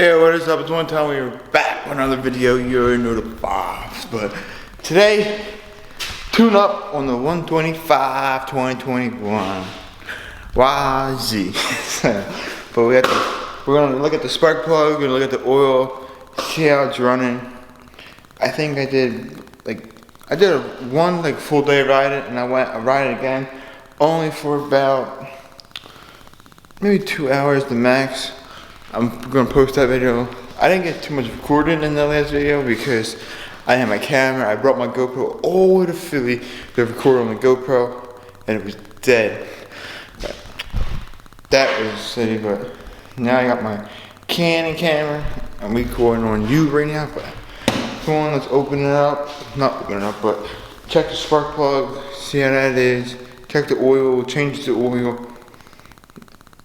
Hey, what is up? It's one time we were back with another video. You already know the vibes. But today, tune up on the 125 2021 YZ. But we're gonna look at the spark plug, we're gonna look at the oil, see how it's running. I think I did one full day ride it, and I ride it again, only for about maybe 2 hours the max. I'm gonna post that video. I didn't get too much recording in the last video because I had my camera. I brought my GoPro all the way to Philly to record on the GoPro, and it was dead. But that was shitty. But now I got my Canon camera. I'm recording on you right now. But come on, let's open it up. Not open it up, but check the spark plug. See how that is. Check the oil. Change the oil.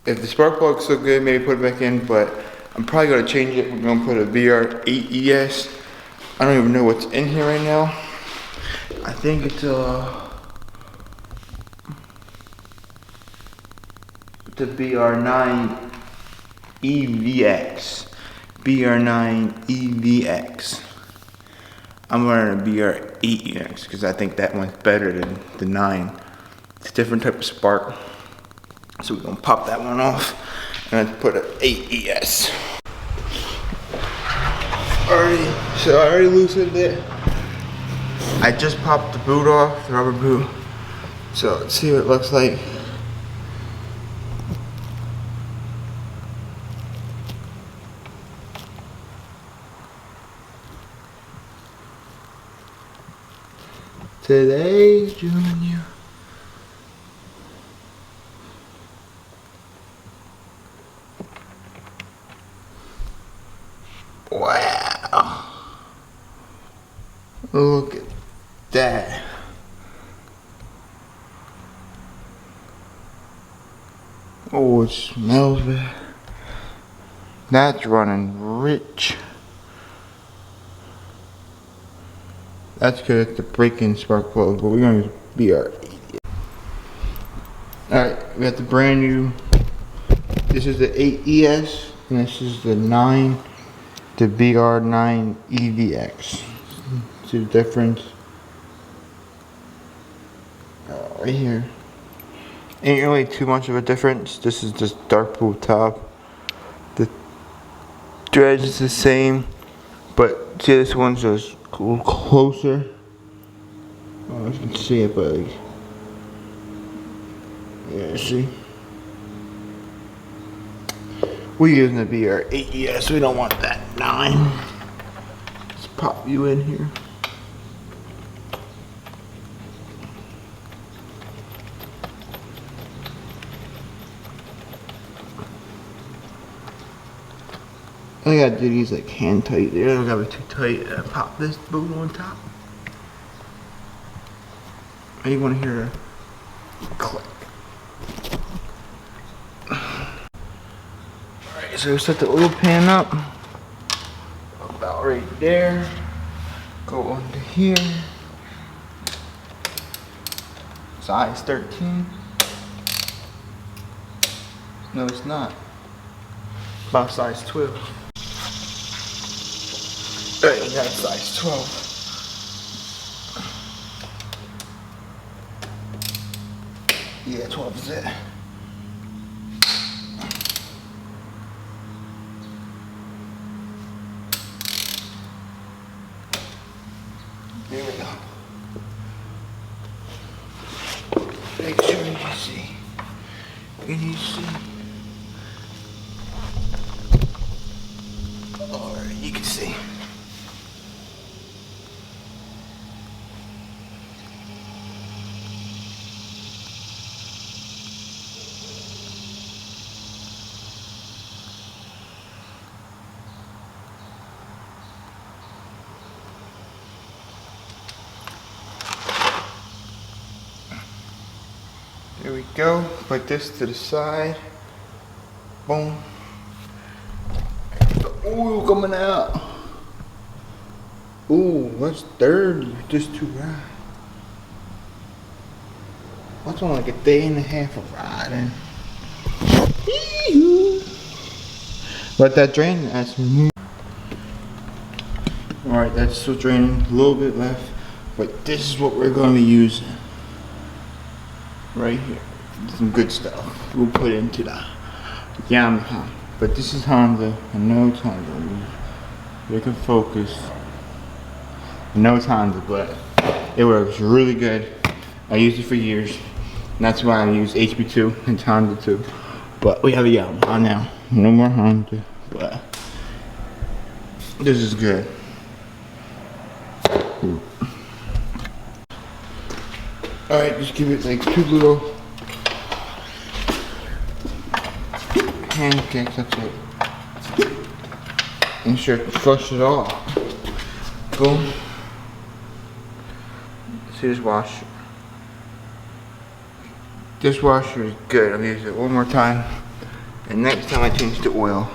If the spark plug's so good, maybe put it back in, but I'm probably gonna change it. We're gonna put a VR8ES. I don't even know what's in here right now. I think it's the BR9 EVX. BR9 EVX. I'm running a BR8EX because I think that one's better than the 9. It's a different type of spark. So we're gonna pop that one off and let's put an 8ES. I already loosened it. I just popped the boot off, the rubber boot. So let's see what it looks like. Today's Junior. Wow. Look at that. Oh, it smells bad. That's running rich. That's good at the break-in spark plug, but we're gonna be our Alright, we got the brand new. This is the 8ES, and this is the 9. The BR9 EVX. See the difference? Right here. Ain't really too much of a difference. This is just dark blue top. The dredge is the same, but see, this one's just a little closer. Oh, you can see it, but yeah, see. We're using the BR8ES, we don't want that 9. Let's pop you in here. I gotta do these like hand tight. They don't gotta be too tight. Pop this boot on top. And you wanna hear a click. So set the oil pan up about right there. Go onto here. Size 13. No, it's not. About size 12. Alright, that's size 12. Yeah, 12 is it. There we go. Make sure you see. Can you see? Alright, you can see. There we go. Put this to the side. Boom. The oil coming out. Ooh, that's dirty. Just too right. That's only like a day and a half of riding. Let that drain. That's alright, that's still draining. A little bit left. But this is what we're going to be using. Right here. Some good stuff. We'll put into the Yamaha. But this is Honda. I know it's Honda. We can focus. I know it's Honda, but it works really good. I used it for years. And that's why I use HB2 and Honda too. But we have a Yamaha now. No more Honda. But this is good. Alright, just give it like 2 little hand kicks, that's it. Make sure to flush it all. Boom. See this washer? This washer is good. I'll use it one more time. And next time I change the oil,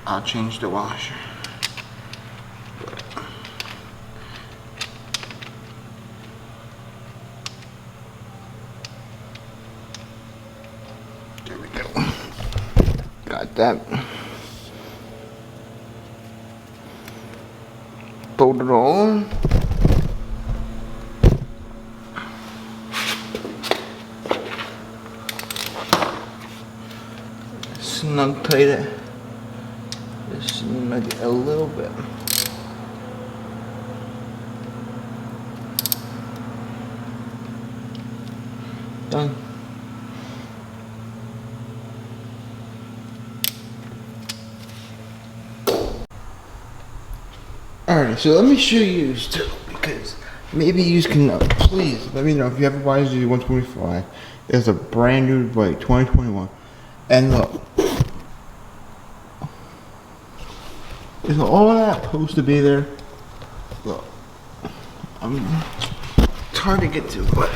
I'll change the washer. There we go. Got that. Bolt it all on. Snug tight it. Just snug it a little bit. Done. Alright, so let me show you too, because maybe you can, please let me know if you have a yz125. It's a brand new bike, 2021. And look, is all that supposed to be there? Look, it's hard to get to, but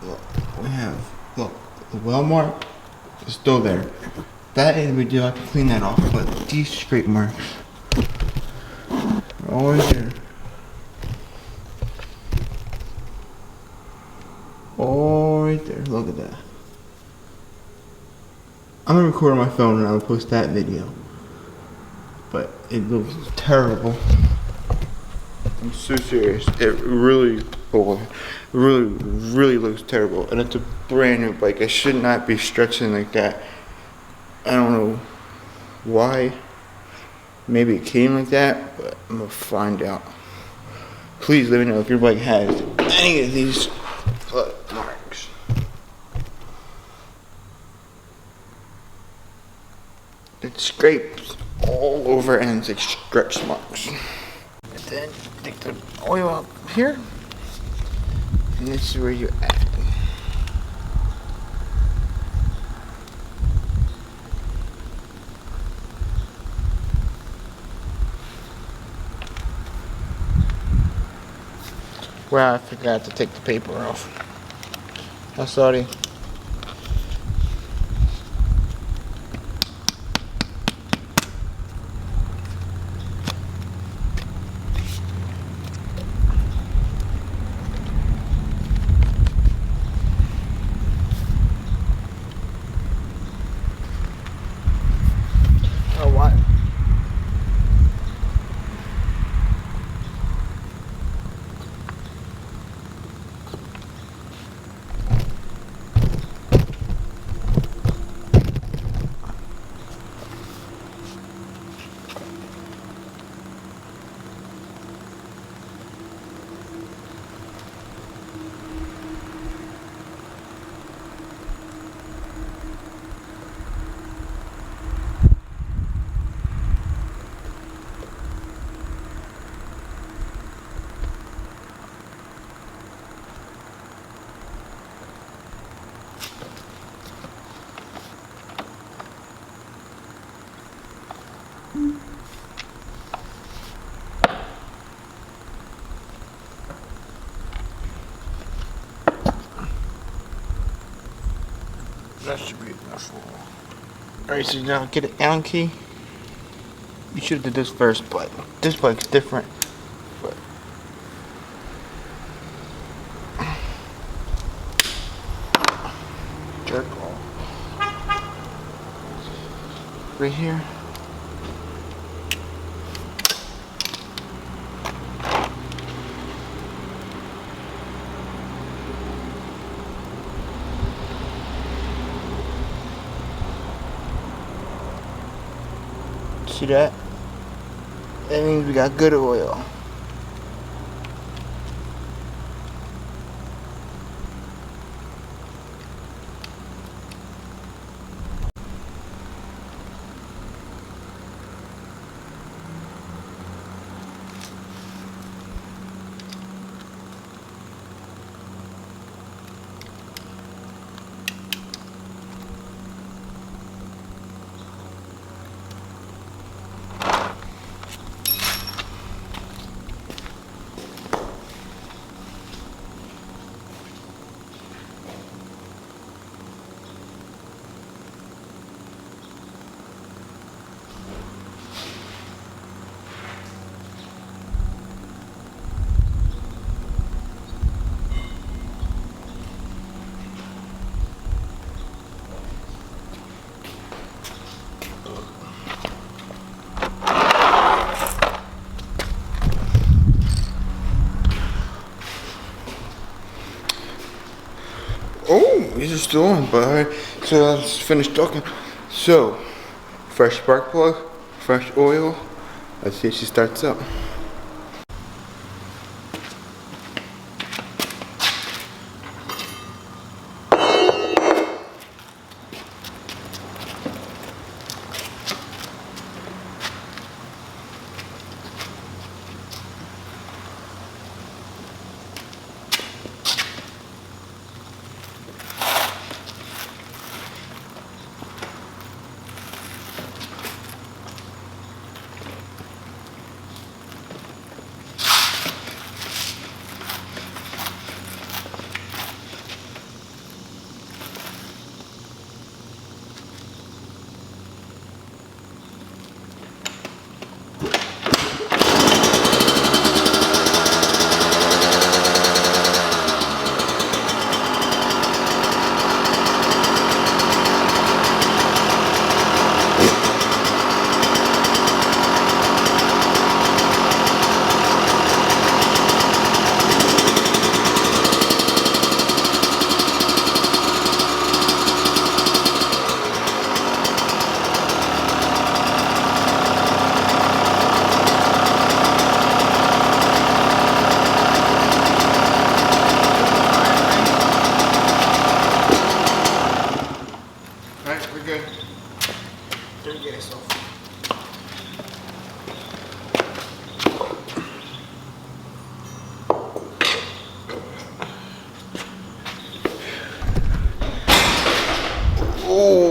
look, we have, look, the well mark is still there. That end we do have to clean that off, but these scrape marks are always there. All right there, look at that. I'm gonna record on my phone and I'll post that video. But it looks terrible. I'm so serious. It really, really looks terrible. And it's a brand new bike. I should not be stretching like that. I don't know why. Maybe it came like that, but I'm gonna find out. Please let me know if your bike has any of these marks. It scrapes all over and it's like stretch marks. And then take the oil up here, and this is where you add. Wow, I forgot to take the paper off. I'm sorry. Oh, what? That should be enough. Alright, so now get an Allen key. You should have did this first, but this bike's different. But jerk off. right here. See that? That means we got good oil. Oh, these are still on, but alright. So let's finish talking. So, fresh spark plug, fresh oil. Let's see if she starts up. Alright, we're good. Don't get yourself. Oh.